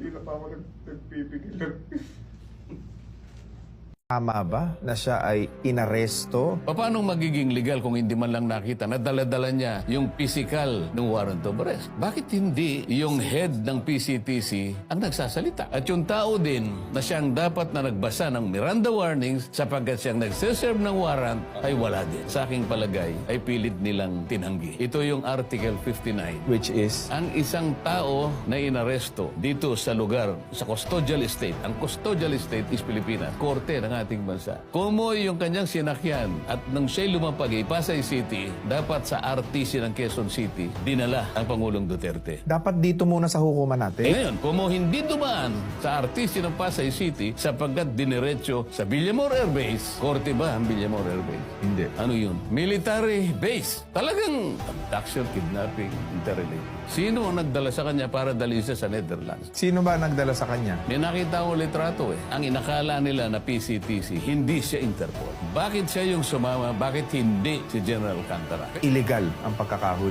hindi na pa ako nagpipigil. Tama ba na siya ay inaresto? Paano magiging legal kung hindi man lang nakita na dala-dala niya yung physical ng warrant of arrest? Bakit hindi yung head ng PCTC ang nagsasalita? At yung tao din na siyang dapat na nagbasa ng Miranda warnings sapagkat siyang nagsiserve ng warrant ay wala din. Sa aking palagay ay pilit nilang tinanggi. Ito yung Article 59. Which is? Ang isang tao na inaresto dito sa lugar, sa custodial estate. Ang custodial estate is Pilipinas. Korte ng ating bansa. Kumoy yung kanyang sinakyan at nang siya'y lumapag ay Pasay City, dapat sa RTC ng Quezon City, dinala ang Pangulong Duterte. Dapat dito muna sa hukuman natin. Ngayon, kung hindi dumaan sa RTC ng Pasay City sapagkat diniretso sa Villamor Air Base, korte ba ang Villamor Air Base? Hindi. Ano yun? Military base. Talagang abduction, kidnapping, interrelate. Sino ang nagdala sa kanya para dalhin siya sa Netherlands? Sino ba nagdala sa kanya? May nakita akong litrato eh. Ang inakala nila na PCTC, hindi siya Interpol. Bakit siya yung sumama? Bakit hindi si General Alcantara? Illegal ang pagkakahuli.